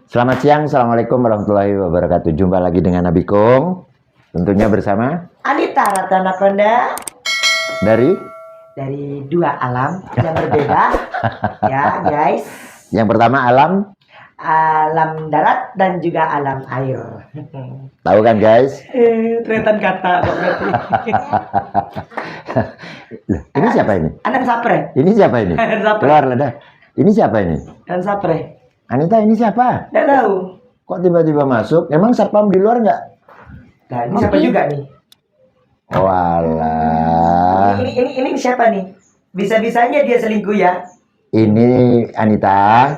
Selamat siang, Assalamualaikum warahmatullahi wabarakatuh. Jumpa lagi dengan Nabi Kong. Tentunya bersama Anita Ratanakonda dari dua alam yang berbeda. Ya guys, yang pertama alam darat dan juga alam air. tahu kan guys? Tretan kata kok berarti. Loh, ini siapa ini? Anak sapre. Ini siapa ini? Anak sapre. Keluar dah. Ini siapa ini? Anak sapre. Anita, ini siapa? Tidak tahu. Kok tiba-tiba masuk? Emang satpam di luar nggak? Nah, ini siapa juga nih? Walah. Ini siapa nih? Bisa-bisanya dia selingkuh ya? Ini Anita.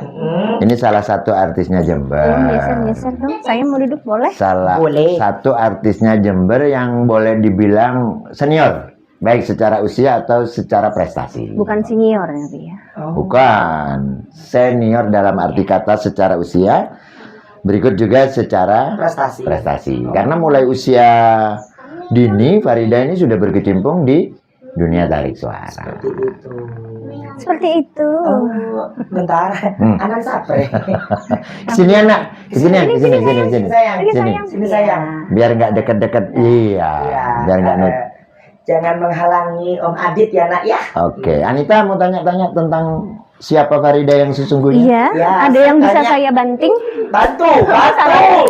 Ini salah satu artisnya Jember. Geser dong, saya mau duduk boleh? Salah Boleh. satu artisnya Jember yang boleh dibilang senior, baik secara usia atau secara prestasi. Bukan senior tapi ya. Bukan senior dalam arti kata secara usia, berikut juga secara Prestasi. Karena mulai usia dini Farida ini sudah berkecimpung di dunia tarik suara. Seperti itu. Oh, bentar. Anak sapre. Sini anak, sini. sayang. Sini sayang. Biar nggak deket-deket, iya. Biar nggak nut. Jangan menghalangi Om Adit ya nak ya. Oke, Anita mau tanya-tanya tentang siapa Farida yang sesungguhnya? Iya, Ya, ada yang bisa tanya. saya banting? Bantu.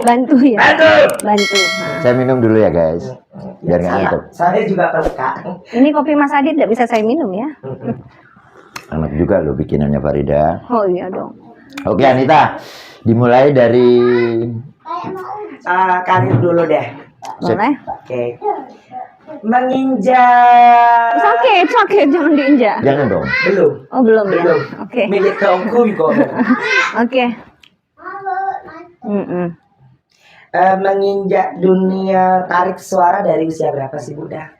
Bantu ya. Bantu. Saya minum dulu ya guys, biar nggak ngantuk. Saya juga peleka. Ini kopi Mas Adit tidak bisa saya minum ya? Enak juga loh bikinannya Farida. Oh iya dong. Oke Anita, dimulai dari Karir dulu deh. Boleh? Oke. Menginjak. Sakit, jangan diinjak. jangan dong. Belum. Oh belum ya? Belum. Oke. Milik keongku kok. Oke. Menginjak dunia tarik suara dari usia berapa sih Bunda?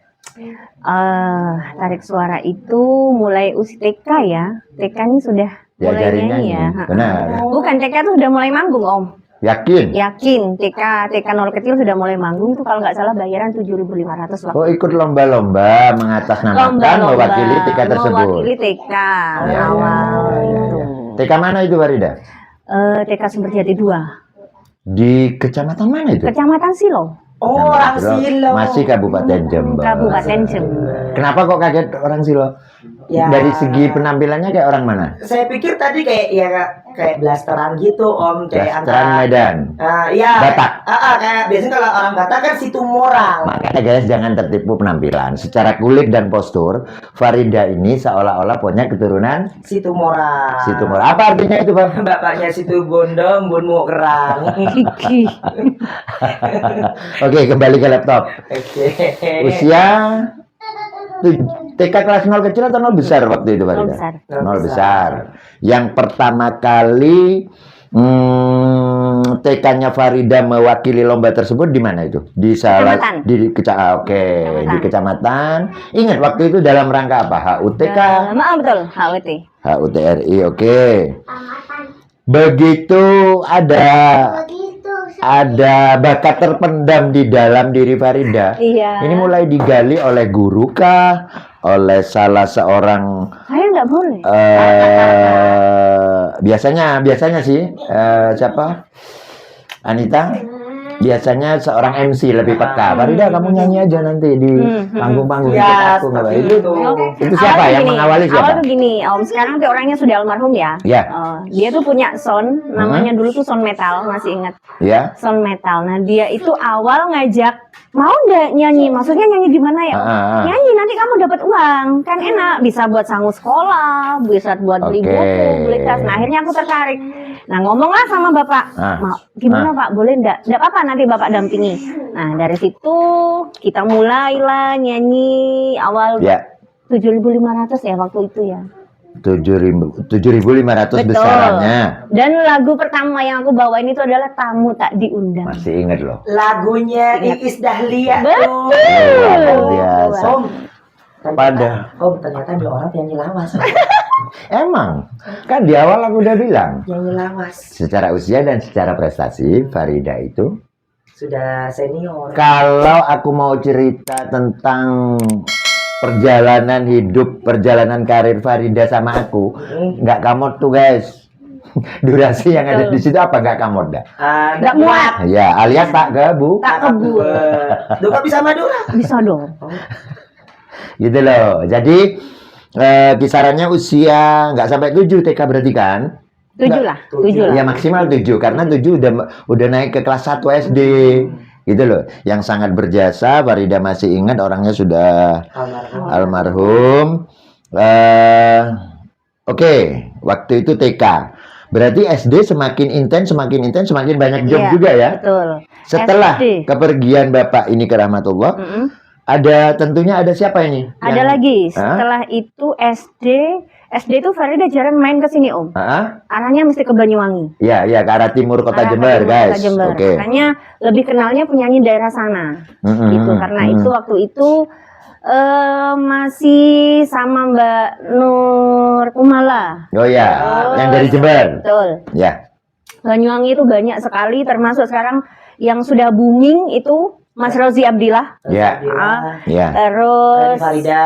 Tarik suara itu mulai usia TK ya. TK ini sudah mulai Diajarin nyanyi nyanyi. ya. Benar. Bukan TK tuh sudah mulai manggung Om. Yakin? Yakin, TK nol kecil sudah mulai manggung tuh kalau nggak salah bayaran 7.500 waktu. Oh ikut lomba-lomba mengatasnamakan mewakili TK tersebut. Mewakili TK awal itu. TK mana itu Farida? TK Sumberjati 2. Di kecamatan mana itu? Kecamatan Silo, Oh, orang Silo. Masih Kabupaten Jember. Kabupaten Jember. Kenapa kok kaget orang Silo? Ya. Dari segi penampilannya kayak orang mana? Saya pikir tadi kayak blasteran gitu Om, kayak Blasteran Medan. Iya. Batak. Kayak biasanya kalau orang Batak kan Situmorang. Makanya guys jangan tertipu penampilan. Secara kulit dan postur, Farida ini seolah-olah punya keturunan Situmorang. Situmorang. Apa artinya itu Bang? Bapaknya Situ Bondong, Bunmu Kerang. Gigi. Oke kembali ke laptop. Oke. Usia TK kelas 0 kecil atau 0 besar waktu itu Farida? 0 besar. 0 besar. Yang pertama kali TK-nya Farida mewakili lomba tersebut di mana itu? Di salah Kecamatan. di kecamatan. Ingat waktu itu dalam rangka apa? HUTK, Betul, HWT. HUTRI. Oke. Begitu ada bakat terpendam di dalam diri Farida. Iya. Ini mulai digali oleh guru kah? Oleh salah seorang Saya nggak boleh. biasanya sih siapa? Anita. Biasanya seorang MC lebih peka. Farida kamu nyanyi aja nanti di panggung-panggung Ya, ikut aku nggak apa. seperti Itu itu. siapa Awalnya yang gini, mengawali siapa? Awal tuh gini, Om. Sekarang tuh orangnya sudah almarhum ya. Ya. Dia tuh punya sound, namanya dulu tuh sound metal, masih ingat? Ya. Sound metal. Nah dia itu awal ngajak, mau nggak nyanyi? Maksudnya nyanyi gimana ya? Nyanyi nanti kamu dapat uang, kan enak. Bisa buat sangu sekolah, bisa buat beli Oke. buku, beli tas. Nah akhirnya aku tertarik. Nah ngomonglah sama bapak, mau gimana Pak? Boleh nggak? Nggak apa-apa nanti bapak dampingi. Nah dari situ kita mulailah nyanyi awal Ya. 7.500 ya waktu itu ya. 7.500 Betul. besarannya. Dan lagu pertama yang aku bawain itu adalah Tamu Tak Diundang. Masih ingat loh. Lagunya Iis Dahlia. Betul. Luar biasa. Om, ternyata dua orang nyanyi lawas. Emang kan di awal aku udah bilang Nyanyi lawas. secara usia dan secara prestasi Farida itu Sudah senior. kalau aku mau cerita tentang perjalanan hidup, perjalanan karir Farida sama aku, nggak kamot tuh guys. Durasi yang ada Betul. di situ apa nggak kamoda? Nggak muat. Ya, alias tak kebu. Tak kebu. Duh, kok bisa Madura? Bisa dong. Gitu loh. Jadi kisarannya usia nggak sampai 7 TK berarti kan? 7 lah, 7 lah. Ya maksimal 7 karena 7 udah naik ke kelas 1 SD. Gitu loh. Yang sangat berjasa, Farida masih ingat orangnya sudah almarhum. Oke, waktu itu TK. Berarti SD semakin intens, semakin banyak job Iya, juga ya. Betul. Setelah SD. kepergian Bapak ini ke rahmatullah, Mm-mm. tentunya ada siapa ini? Ada lagi. Setelah itu SD itu Farida jarang main ke sini Om. Arahnya mesti ke Banyuwangi. Ya, ke arah timur kota Arah ke Jember, timur guys. Kota Jember. Oke. Makanya lebih kenalnya penyanyi daerah sana. Gitu. Karena itu waktu itu masih sama Mbak Nur Kumala. Oh ya, yang dari Jember. Betul. Ya. Banyuwangi itu banyak sekali, termasuk sekarang yang sudah booming itu Mas Rozi Abdillah. Ya. Ya. Terus Farida.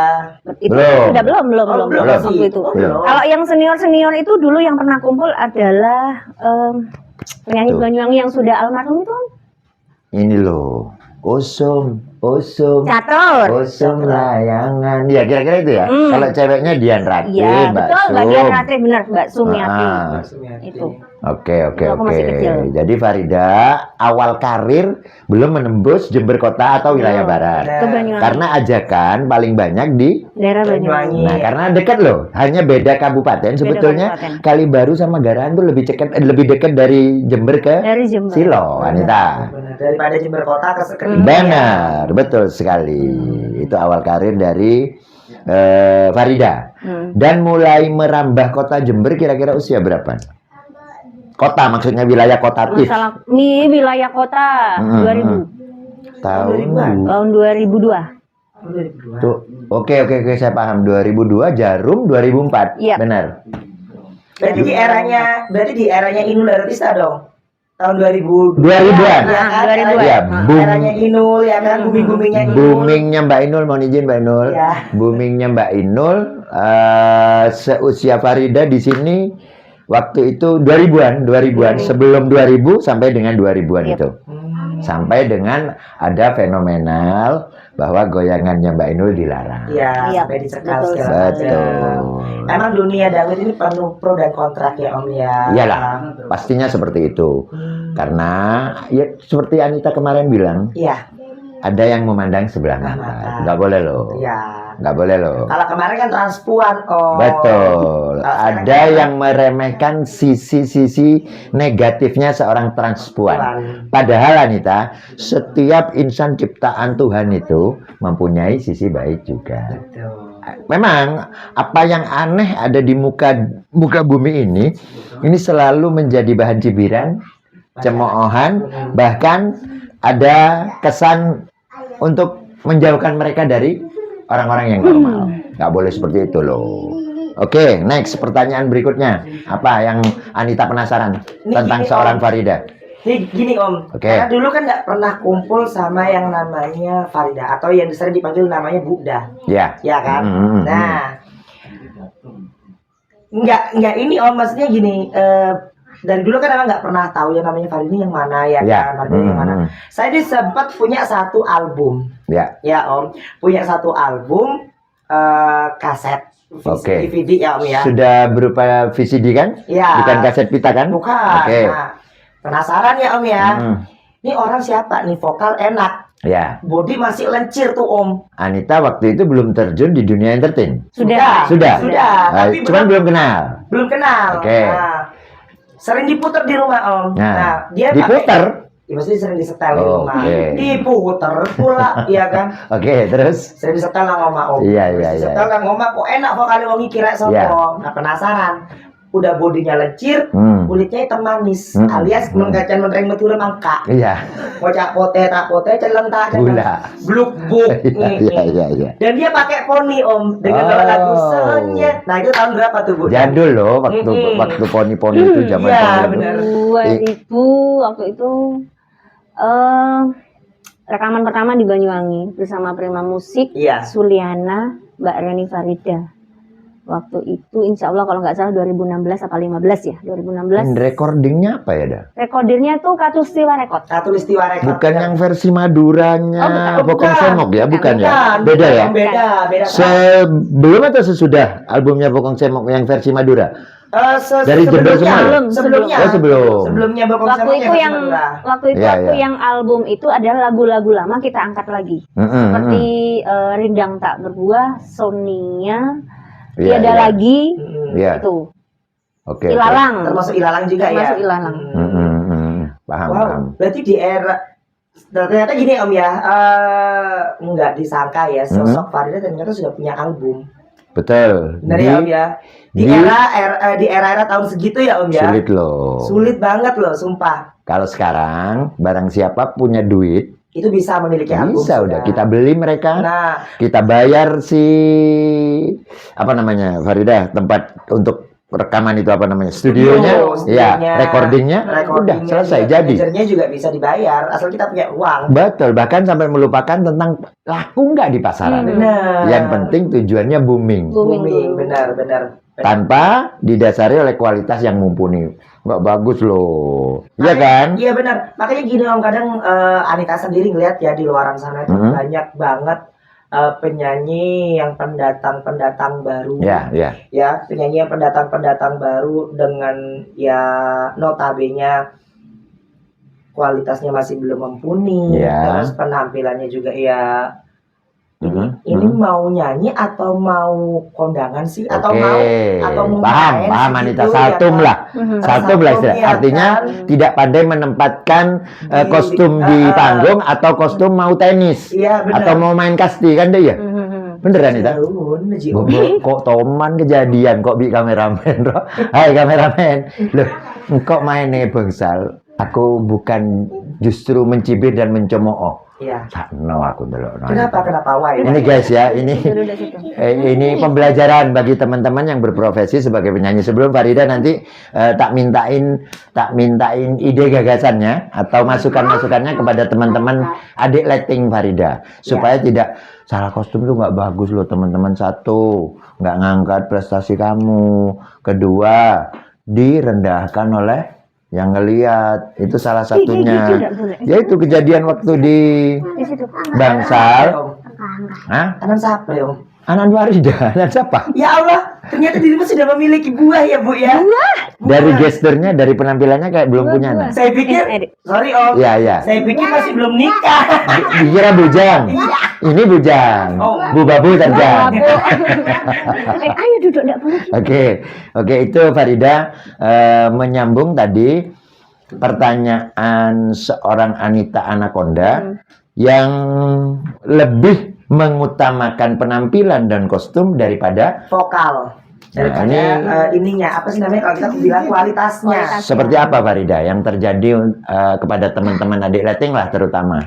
itu Belum. sudah belum belum. waktu itu. Belum. Kalau yang senior itu dulu yang pernah kumpul adalah penyanyi Tuh. Banyuwangi yang sudah almarhum itu Om. Ini loh. Osum. Catur. Osum layangan. Ya, kira-kira itu ya. Kalau ceweknya Dian Ratih, Iya, Mbak betul, Sum. Mbak Dian Ratih benar, Mbak Sumiati. Itu. Oke. Aku masih kecil. Jadi Farida awal karir belum menembus Jember Kota atau wilayah barat. Ke Banyuwangi. Karena ajakan paling banyak di Daerah Banyuwangi. Nah, karena dekat loh, hanya beda kabupaten. Sebetulnya kabupaten. Kalibaru sama Garahan tuh lebih dekat dari Jember ke Dari Jember. Silo, Anita. Daripada Jember Kota ke Benar, betul sekali. Itu awal karir dari Farida. Dan mulai merambah kota Jember kira-kira usia berapa? Kota maksudnya wilayah kotatif. Masalah wilayah kota 2000. Tahun 2002. Tuh, oke, saya paham. 2002 Jarum 2004. Iya. Benar. Berarti di eranya Inul Daratista dong. Tahun 2000. 2000-an. Ya, kan? 2000-an. Ya, boom. Eranya Inul ya kan, booming-boomingnya Inul. Boomingnya Mbak Inul, mohon izin Mbak Inul. Ya. Boomingnya Mbak Inul, seusia Farida di sini waktu itu 2000-an, sebelum 2000 sampai dengan 2000-an Yep. itu. Sampai dengan ada fenomenal bahwa goyangannya Mbak Inul dilarang. Iya, Iya, sampai dicekal betul. segala Betul. macam. Emang dunia dangdut ini penuh pro dan kontrak ya Om ya. Iyalah, pastinya seperti itu. Karena ya seperti Anita kemarin bilang, Iya. ada yang memandang sebelah mata. Nggak boleh loh. Iya. Nggak boleh loh. Kalau kemarin kan transpuan Om. Betul. Ada yang meremehkan sisi-sisi negatifnya seorang transpuan. Padahal Anita, setiap insan ciptaan Tuhan itu mempunyai sisi baik juga. Betul. Memang apa yang aneh ada di muka bumi ini selalu menjadi bahan cibiran, cemoohan, bahkan ada kesan untuk menjauhkan mereka dari orang-orang yang normal. Nggak boleh seperti itu loh. Oke, next pertanyaan berikutnya. Apa yang Anita penasaran tentang gini, seorang Om. Farida? Gini Om, Oke. karena dulu kan nggak pernah kumpul sama yang namanya Farida atau yang sering dipanggil namanya Buddha, Ya. ya kan? Nah, nggak ini Om, maksudnya gini. Dari dulu kan emang nggak pernah tahu ya namanya Farida ini yang mana ya Ya. kan? Farida yang mana? Saya ini sempat punya satu album, Ya. ya Om, punya satu album kaset. Oke. DVD ya Om ya. Sudah berupa VCD kan? Ya. Bukan kaset pita kan? Bukan. Oke. Nah, penasaran ya Om ya. Ini orang siapa nih, vokal enak, Ya. body masih lencir tuh Om. Anita waktu itu belum terjun di dunia entertain. Sudah. Sudah. Tapi Cuman belum kenal. belum kenal. Oke. Nah, sering diputer di rumah Om. Nah, dia diputer. Ya, maksudnya sering disetel di rumah. Oke. Diputer pula, iya kan? Oke, terus? Sering disetel lah ngoma Om. Iya. Disetel lah ngoma, kok enak vokalnya wangi kira sopo. Iya. Nah, penasaran. Udah bodinya lencir, kulitnya hitam manis, alias menggacan mentereng metu mangka. Iya. Kocak pote tak pote celenta Gula. bluk buk. Iya. Dan dia pakai poni Om dengan lagu Sonya. Nah itu tahun berapa tuh Bu? Jadul loh waktu poni-poni itu zaman Iya, poni itu. benar. 2000 waktu itu rekaman pertama di Banyuwangi bersama Prima Musik, Iya. Suliana, Mbak Reni Farida. Waktu itu insya Allah kalau nggak salah 2016 apa 15 ya, 2016. Recordingnya apa ya, Da? Rekordirnya tuh Katulistiwa Rekod. Katulistiwa Rekod. Bukan yang versi Maduranya Oh, Pokong Semok ya, bukan ya? Bukan, Beda ya? Beda. Sebelum atau sesudah albumnya Pokong Semok yang versi Madura? Dari Jember semua? Sebelumnya. Oh, sebelum. Sebelumnya Bokong Waktu Semok itu yang Iya, waktu iya. yang album itu adalah lagu-lagu lama kita angkat lagi. Seperti Rindang Tak Berbuah, Sonia, Iya, Tiada iya. Lagi, Iya. itu. Oke. Ilalang. Termasuk Ilalang juga ya. Termasuk Ilalang. Paham, Wow, paham. berarti di era ternyata gini Om ya, nggak disangka ya sosok Farida ternyata sudah punya album. Betul. Benar ya Om ya. Di era tahun segitu ya Om ya. Sulit loh. Sulit banget loh, sumpah. Kalau sekarang barang siapa punya duit, Itu bisa memiliki album. bisa udah kita beli mereka, Nah, kita bayar si apa namanya Farida tempat untuk rekaman itu apa namanya studionya, ya recordingnya, udah selesai jadi. manajernya juga bisa dibayar asal kita punya uang. Betul, bahkan sampai melupakan tentang laku nggak di pasaran. Benar. Yang penting tujuannya booming. Booming, benar. Tanpa didasari oleh kualitas yang mumpuni. Nggak bagus loh. Iya kan? Iya benar. Makanya gini Om, kadang Anita sendiri ngeliat ya di luaran sana itu banyak banget penyanyi yang pendatang baru. Ya, ya. Ya, penyanyi yang pendatang baru dengan ya notabene kualitasnya masih belum mumpuni. Ya. Terus penampilannya juga ya ini mau nyanyi atau mau kondangan sih atau mau main paham segitu, Anita Saltum ya kan? lah. Saltum lah istilah. ya Artinya kan? tidak pandai menempatkan kostum di panggung atau kostum mau tenis Iya, benar. atau mau main kasti kan dia ya? Beneran Anita? Kok toman kejadian kok bi kameramen Roh? Hai kameramen. Loh, kok mainnya bangsal? Aku bukan justru mencibir dan mencemooh. Iya. Sakno aku dulu. Kenapa why? Ini guys ya, ini pembelajaran bagi teman-teman yang berprofesi sebagai penyanyi. Sebelum Farida nanti tak mintain ide gagasannya atau masukan-masukannya kepada teman-teman adik letting Farida supaya tidak salah kostum tuh nggak bagus loh teman-teman. Satu, nggak ngangkat prestasi kamu. Kedua, direndahkan oleh yang ngelihat. Itu salah satunya. Ya itu kejadian waktu di Bangsal. Hah? Anan siapa ya Om? Anan Farida, anan siapa? Ya Allah, ternyata dirimu sudah memiliki buah ya Bu ya. Dari gesturnya, dari penampilannya kayak belum punya anak. Saya pikir, sorry Om. Iya, iya. Saya pikir masih belum nikah. Dikira bujang. Ini bujang. Bu babu terjang. Ayo duduk, enggak boleh. Oke, itu Farida menyambung tadi pertanyaan seorang Anita Anaconda yang lebih mengutamakan penampilan dan kostum daripada Vokal. Daripada ininya, apa sih namanya kalau kita bilang kualitasnya. seperti apa Farida yang terjadi kepada teman-teman adik letting lah terutama.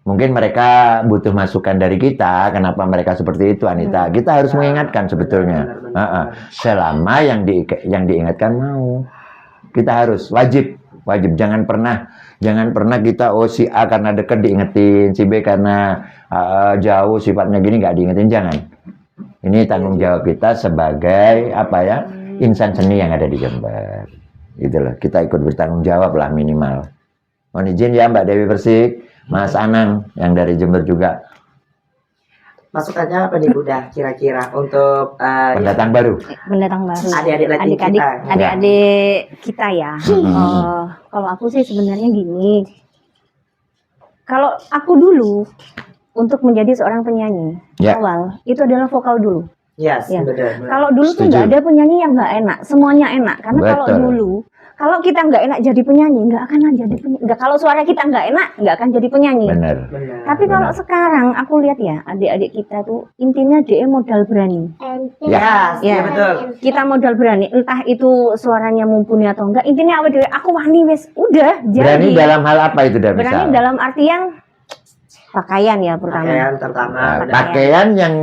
Mungkin mereka butuh masukan dari kita. Kenapa mereka seperti itu, Anita? Kita harus mengingatkan sebetulnya. Selama yang diingatkan mau, kita harus wajib. Jangan pernah kita si A karena dekat diingetin, si B karena jauh sifatnya gini nggak diingetin. Jangan. Ini tanggung jawab kita sebagai insan seni yang ada di Jember. Gitu loh. Kita ikut bertanggung jawab lah minimal. Mohon izin ya Mbak Dewi Persik. Mas Anang yang dari Jember juga. Masukannya apa nih Bunda kira-kira untuk Pendatang baru. adik-adik kita ya. Kalau aku sih sebenarnya gini. Kalau aku dulu untuk menjadi seorang penyanyi awal itu adalah vokal dulu. Yes, Ya. benar. Kalau dulu tuh nggak ada penyanyi yang nggak enak, semuanya enak. Karena kalau dulu, kalau kita nggak enak jadi penyanyi, nggak akan jadi penyanyi. Kalau suara kita nggak enak, nggak akan jadi penyanyi. Benar. Tapi kalau sekarang aku lihat ya, adik-adik kita tuh intinya dia modal berani. Ya, betul. Kita modal berani, entah itu suaranya mumpuni atau enggak. Intinya apa dia? Aku wani wes, udah jadi. Berani dalam hal apa itu dah Berani misal? dalam artian pakaian ya pertama. Pakaian pertama. Pakaian yang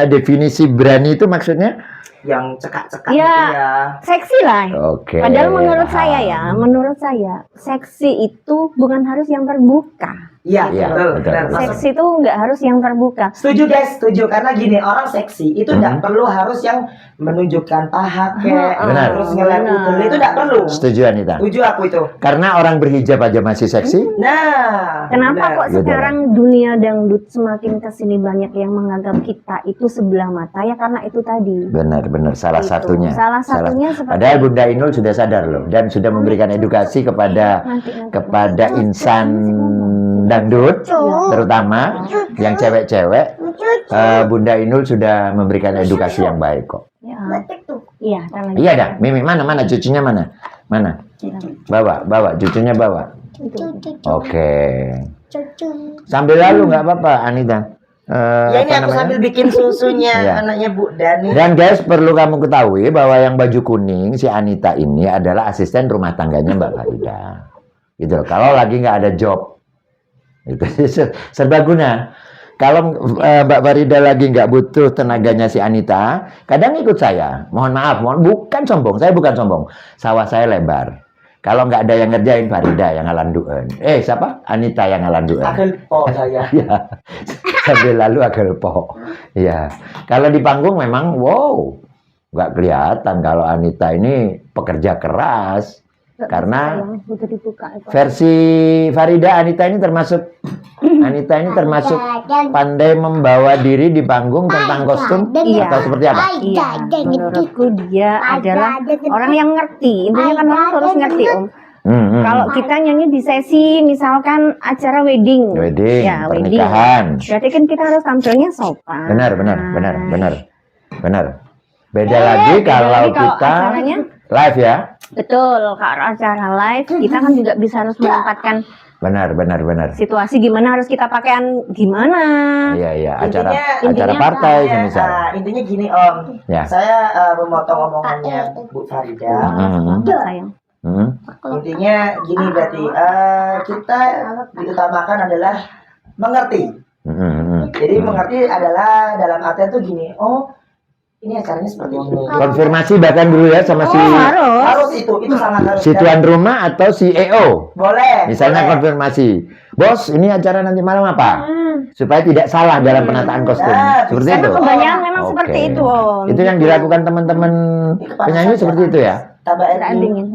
definisi berani itu maksudnya yang cekak-cekak Ya. gitu ya. Seksi lah. Oke. Padahal menurut paham. saya ya, menurut saya seksi itu bukan harus yang terbuka. Iya, Iya, betul. betul, Benar. betul. Maksud- Seksi itu nggak harus yang terbuka. Setuju guys, setuju karena gini orang seksi itu tidak perlu harus yang menunjukkan paha kayak Benar. terus ngeliat Benar. udel itu tidak perlu. Setuju Anita. Setuju aku itu. Karena orang berhijab aja masih seksi. Nah, Kenapa benar. kok Gitu. sekarang dunia dangdut semakin kesini banyak yang menganggap kita itu sebelah mata ya karena itu tadi. Benar-benar salah Itu. satunya. Salah satunya seperti Padahal Bunda Inul sudah sadar loh dan sudah memberikan edukasi kepada insan dangdut, terutama yang cewek-cewek. Bunda Inul sudah memberikan edukasi yang baik kok. Ya. Iya, karena Iya dah, Mimi mana cucunya mana? Mana? Bawa cucunya bawa. Oke. Sambil lalu nggak apa-apa Anita. Ya ini Apa aku namanya? sambil bikin susunya Iya. anaknya Bu Dani. Dan guys, perlu kamu ketahui bahwa yang baju kuning si Anita ini adalah asisten rumah tangganya Mbak Farida. Gitu loh. Kalau lagi nggak ada job, itu serbaguna. Kalau Mbak Farida lagi nggak butuh tenaganya si Anita, kadang ikut saya. Mohon maaf, bukan sombong. Saya bukan sombong. Sawah saya lebar. Kalau nggak ada yang ngerjain, Farida yang ngalanduan. Siapa? Anita yang ngalanduan. Agel po saya. Ya, sambil lalu agak po. Ya, kalau di panggung memang wow, nggak kelihatan kalau Anita ini pekerja keras. Karena butuh dibuka itu. versi Farida, Anita ini termasuk pandai membawa diri di panggung tentang kostum Iya. atau seperti apa? Iya, menurutku dia adalah orang yang ngerti. Intinya kan orang harus ngerti Om. Kalau kita nyanyi di sesi misalkan acara wedding, Wedding, ya, pernikahan. berarti kan kita harus tampilnya sopan. Benar. Beda lagi beda kalau lagi kalau kita acaranya live ya. Betul, kalau acara live kita kan juga bisa harus menempatkan Benar. situasi gimana harus kita pakaian gimana. Iya, acara Intinya- partai intinya, semisal. intinya gini Om, Ya. saya memotong omongannya Bu Farida. Sayang. Intinya gini berarti kita diutamakan adalah mengerti. Jadi mengerti adalah dalam artian tuh gini, oh ini acaranya seperti ini. Konfirmasi bahkan dulu ya sama si Harus itu sangat harus. si tuan rumah atau si EO. Boleh. Misalnya boleh. konfirmasi, bos ini acara nanti malam apa? Supaya tidak salah dalam penataan kostum. Nah, Seperti bisa itu. Kebanyakan memang Oke. seperti itu Om. Itu yang dilakukan teman-teman penyanyi seperti itu ya. Tambah Kita dingin.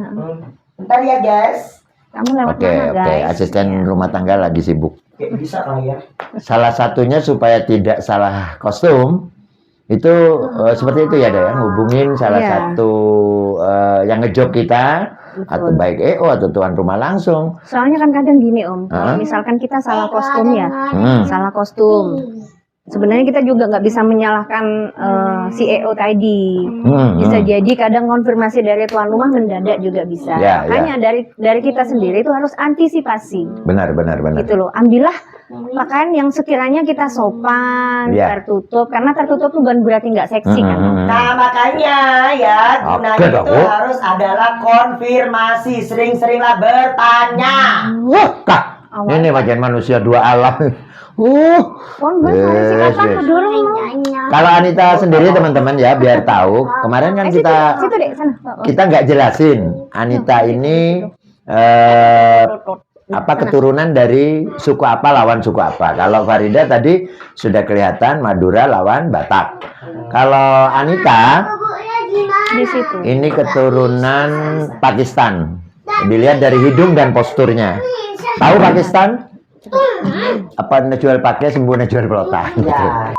Bentar ya guys. Kamu lewat Oke, mana guys? asisten rumah tangga lagi sibuk. Kayak bisa kali ya. Salah satunya supaya tidak salah kostum itu seperti itu ya, Daya. Hubungin salah Iya. satu yang ngejob kita atau baik EO atau tuan rumah langsung. Soalnya kan kadang gini Om, kalau misalkan kita salah kostum ya, salah kostum. Sebenarnya kita juga nggak bisa menyalahkan si EO tadi. Bisa jadi kadang konfirmasi dari tuan rumah mendadak juga bisa. Ya, Makanya dari kita sendiri itu harus antisipasi. Benar. Gitu loh. Ambillah pakaian yang sekiranya kita sopan, Ya. tertutup. Karena tertutup bukan berarti nggak seksi kan. Nah makanya ya gunanya Oke, itu dong. harus adalah konfirmasi. Sering-seringlah bertanya. Kak, ini bagian manusia dua alam. Yes. Kalau Anita sendiri teman-teman ya biar tahu. Kemarin kan kita Situ deh, sana. kita nggak jelasin Anita ini apa keturunan dari suku apa lawan suku apa. Kalau Farida tadi sudah kelihatan Madura lawan Batak. Kalau Anita Di situ. ini keturunan Pakistan. Dilihat dari hidung dan posturnya. Tahu Pakistan? Apa jual pakai sembuh jual pelota gitu. Ya.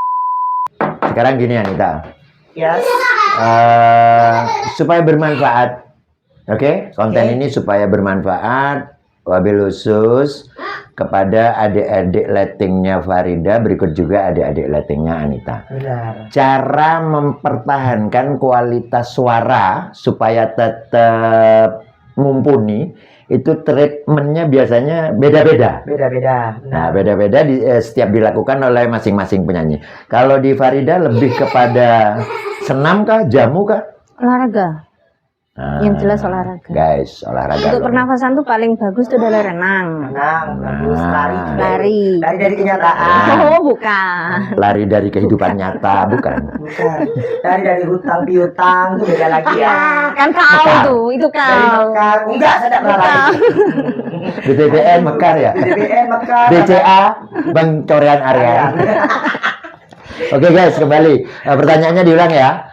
Sekarang gini Anita. Yes. Supaya bermanfaat. Oke, konten ini supaya bermanfaat, wabil khusus kepada adik-adik lettingnya Farida, berikut juga adik-adik lettingnya Anita. Benar. Cara mempertahankan kualitas suara supaya tetap mumpuni, itu treatmentnya biasanya beda-beda. Beda-beda. Nah, beda-beda setiap dilakukan oleh masing-masing penyanyi. Kalau di Farida lebih kepada senam kah, jamu kah? Olahraga. Yang jelas olahraga. Guys, olahraga. Untuk pernafasan tuh paling bagus tuh adalah renang. Bagus, lari. Lari. Lari dari kenyataan. Oh, bukan. Lari dari kehidupan nyata, bukan. Bukan. Lari dari hutang piutang itu beda lagi ya. Kan kau tuh, itu Dari kau. Mekar. Enggak, saya tidak pernah lari. BTBN Mekar ya. BBM Mekar. BCA Bang Corean Area. Oke guys, kembali. Pertanyaannya diulang ya.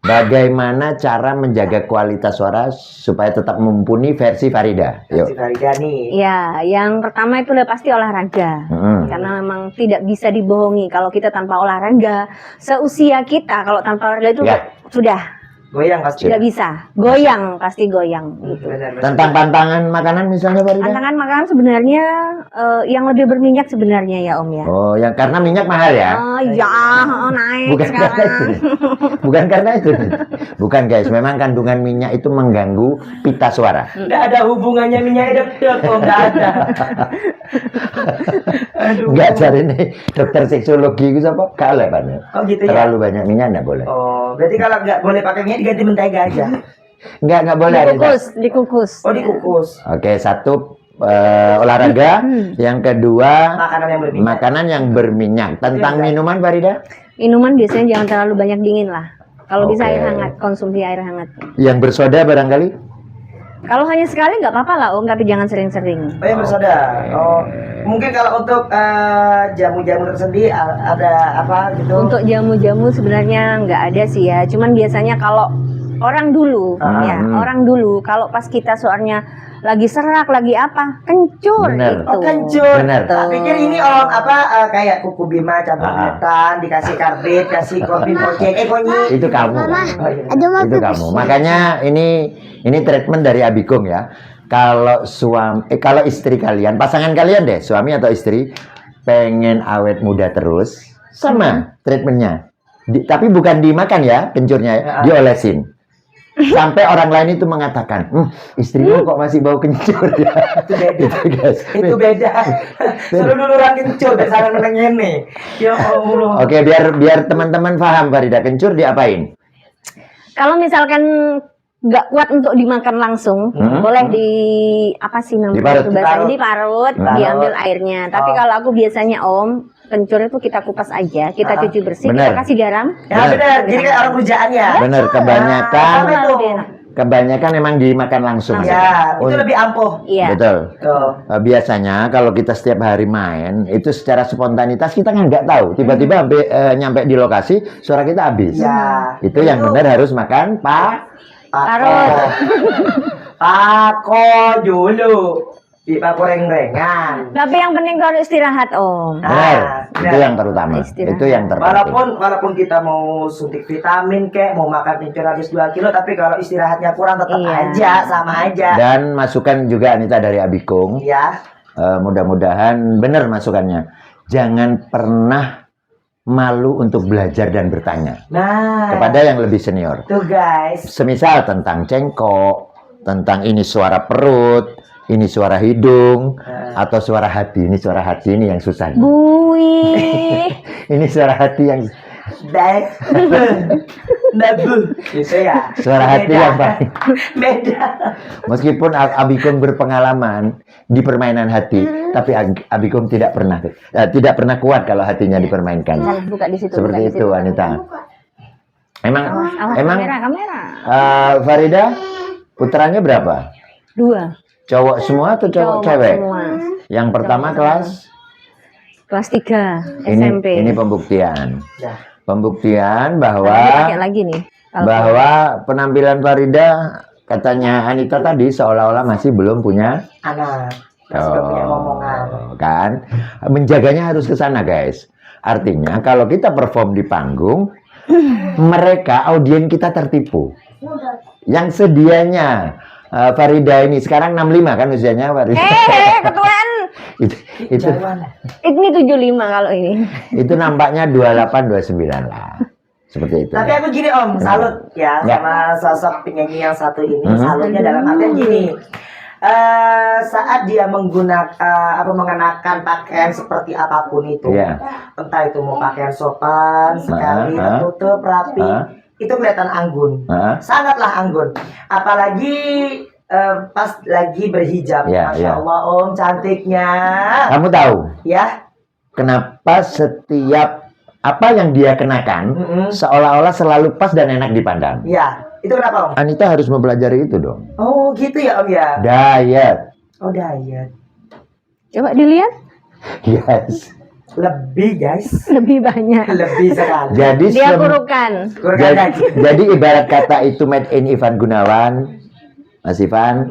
Bagaimana cara menjaga kualitas suara supaya tetap mumpuni versi Farida? Yuk. Si Farida nih. Ya, yang pertama itu udah pasti olahraga. Karena memang tidak bisa dibohongi kalau kita tanpa olahraga, seusia kita kalau tanpa olahraga itu Ya. sudah Goyang pasti. tidak bisa. Goyang, pasti goyang gitu. Benar. Tentang pantangan makanan misalnya Farida? Tantangan makanan sebenarnya yang lebih berminyak sebenarnya ya Om ya. Oh, yang karena minyak mahal ya? Oh ya, naik Bukan karena sekarang. itu. Bukan karena itu. Bukan guys, memang kandungan minyak itu mengganggu pita suara. Enggak ada hubungannya minyak hidup kok enggak ada. Aduh. Enggak cari nih dokter seksologi itu apa? Kalah banyak. Oh gitu ya. Terlalu banyak minyak enggak boleh. Oh, berarti kalau nggak boleh pakai minyak diganti mentega aja. Enggak boleh. Anita. Dikukus. Oh, dikukus. Oke, satu olahraga, yang kedua Makanan yang berminyak. makanan yang berminyak. Tentang minuman Farida? Minuman biasanya jangan terlalu banyak dingin lah. Kalau bisa Oke. air hangat, konsumsi air hangat. Yang bersoda barangkali? Kalau hanya sekali nggak apa-apa lah Om, tapi jangan sering-sering. Oh, yang bersoda. Oh, mungkin kalau untuk jamu-jamu tersendiri ada apa gitu? Untuk jamu-jamu sebenarnya nggak ada sih ya. Cuman biasanya kalau orang dulu, ya orang dulu kalau pas kita soalnya lagi serak, lagi apa, kencur Bener. itu. Oh, kencur. Bener. Tak pikir ini Om kayak kuku bima campur ketan, dikasih karbit, kasih kopi kocek, konyi. Itu kamu. Oh, iya. Itu kamu. Makanya ini treatment dari Abikung ya. Kalau kalau istri kalian, pasangan kalian deh, suami atau istri pengen awet muda terus, sama treatmentnya. Tapi bukan dimakan ya kencurnya, ya. Diolesin. Sampai orang lain itu mengatakan, istrimu kok masih bau kencur ya. Itu beda. Itu guys. Itu beda. Suruh duluran kencur, biasa meneng ini. Ya Allah. Oke, biar teman-teman paham Farida, kencur diapain? Kalau misalkan nggak kuat untuk dimakan langsung, boleh di apa sih namanya? Diparut. Itu bahasanya diparut, diambil airnya. Tapi kalau aku biasanya Om, kencur itu kita kupas aja, kita cuci bersih, Benar. kita kasih garam. Ya benar. Jadi kayak orang rujaan ya. Bener, kebanyakan Apa itu? kebanyakan memang dimakan langsung. Ya, itu lebih ampuh. Iya. Betul. Tuh. Biasanya kalau kita setiap hari main itu secara spontanitas kita kan nggak tahu, tiba-tiba sampai nyampe di lokasi suara kita habis. Ya. Itu yang benar harus makan Parut. Pako dulu. Di pako reng-rengan. Tapi yang penting kau harus istirahat Om. benar. Itu benar. yang terutama. Istirahat. Itu yang terpenting. Walaupun kita mau suntik vitamin kek, mau makan kencur habis 2 kilo, tapi kalau istirahatnya kurang tetap Iya. aja, sama aja. Dan masukan juga Anita dari Abikung. Ya. Mudah-mudahan benar masukannya. Jangan pernah malu untuk belajar dan bertanya Nah, kepada yang lebih senior. tuh guys. Semisal tentang cengkok, tentang ini suara perut, ini suara hidung, atau suara hati. Ini suara hati ini yang susah. Buih. Ini suara hati yang Nabu. Gitu ya. suara hati Beda. yang paling. Beda. Meskipun Abikung berpengalaman di permainan hati, tapi Abikung tidak pernah kuat kalau hatinya dipermainkan. Salah, buka di situ. buka Seperti di itu situ. Anita. Emang Awas kamera. Farida putranya berapa? 2. Cowok semua atau cowok cewek? Semua. Yang pertama kelas Kelas 3 ini SMP. ini pembuktian. Ya. Pembuktian bahwa Pakai lagi nih. Kalau bahwa penampilan Farida katanya Anita tadi seolah-olah masih belum punya Anak. Masih belum punya ngomongan. kan menjaganya harus ke sana guys. Artinya kalau kita perform di panggung mereka audien kita tertipu. Yang sedianya Farida ini sekarang 65 kan usianya Farida. ketuaan. itu Jangan. Ini 75 kalau ini. itu nampaknya 28 29 lah. Seperti itu. Tapi aku gini Om, salut ya Ya. sama sosok penyanyi yang satu ini. Salutnya dalam artian gini. Saat dia mengenakan pakaian seperti apapun itu, Iya. entah itu mau pakaian sopan sekali, tertutup, rapi, itu kelihatan anggun. Hah? Sangatlah anggun. Apalagi pas lagi berhijab. Ya, Masya ya. Allah Om, cantiknya. Kamu tahu Ya. kenapa setiap apa yang dia kenakan Mm-mm. seolah-olah selalu pas dan enak dipandang? Ya, itu kenapa Om? Anita harus mempelajari itu dong. Oh gitu ya Om ya. Diet. Oh diet. Coba dilihat, Yes. Lebih guys. lebih banyak. Lebih sekali. Jadi Dia kurukan. Kurang jadi, lagi. jadi ibarat kata itu made in Ivan Gunawan, Mas Ivan,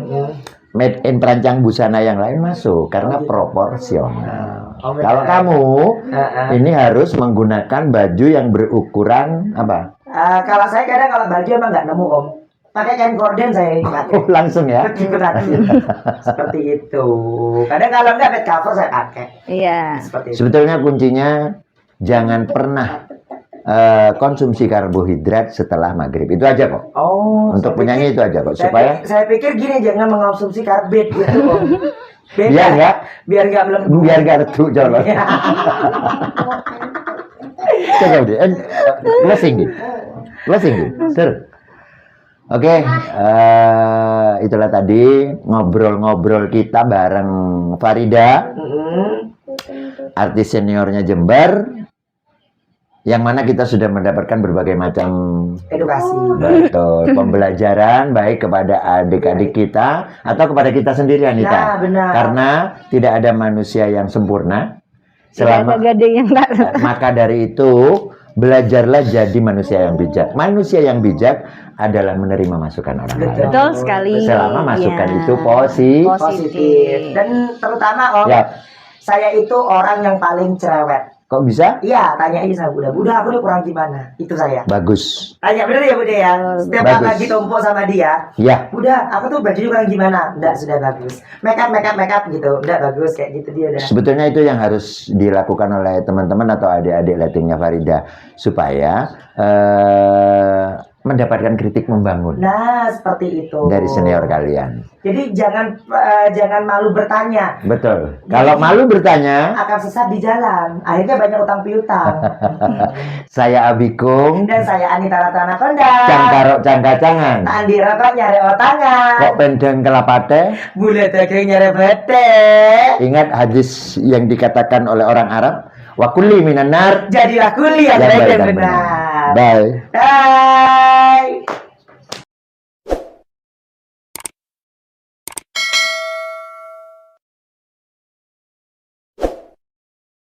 made in perancang busana yang lain masuk karena proporsional. Oh, Kalau benar. kamu Heeh. ini harus menggunakan baju yang berukuran apa? Kalau saya kadang kalau baju emang nggak nemu Om. Pakai kain gorden saya ini pakai. Oh, langsung ya. Ikut aja. Seperti itu. Kadang kalau nggak bed cover saya pakai. Iya. Seperti itu. Sebetulnya kuncinya jangan pernah konsumsi karbohidrat setelah maghrib. Itu aja kok. Oh. Untuk saya penyanyi pikir- itu aja kok. saya Supaya pikir- saya pikir gini, jangan mengkonsumsi karbit gitu Om. Beda. biar nggak melembut. biar nggak redup colok. Coba deh. Closing deh. Closing deh. Sir. Oke, itulah tadi ngobrol-ngobrol kita bareng Farida, Mm-mm. artis seniornya Jember, yang mana kita sudah mendapatkan berbagai macam Edukasi. betul pembelajaran baik kepada adik-adik kita atau kepada kita sendiri, Nah, Anita. benar. Karena tidak ada manusia yang sempurna. Tidak ada gading yang tak Maka dari itu belajarlah jadi manusia yang bijak. Manusia yang bijak adalah menerima masukan orang lain. Betul sekali. Selama masukan Iya. itu Positif. Dan terutama Om, Ya, saya itu orang yang paling cerewet. kok bisa? Iya, tanyain sama Buddha. Buddha, aku ini kurang gimana? Itu saya. Bagus. Tanya bener ya Buddha ya. Setiap Bagus. lagi tumpuk sama dia, Ya, Buddha, aku tuh bajunya kurang gimana? Enggak, sudah bagus. Make up gitu. Enggak bagus kayak gitu dia udah. sebetulnya itu yang harus dilakukan oleh teman-teman atau adik-adik lettingnya Farida supaya mendapatkan kritik membangun Nah, seperti itu. dari senior kalian. Jadi jangan malu bertanya. Betul. Kalau malu bertanya, Akan sesat di jalan. Akhirnya banyak utang piutang. saya Abikung, Dan saya Anita Ratana Konda. cangkarok cangkacangan. Andi rokok nyari otangan. Kok pendeng kelapate? Bule daging nyari bete. Ingat hadis yang dikatakan oleh orang Arab, wa kulli minan nar. Jadilah kuli yang Yang baik baik dan dan benar. Bye. Bye.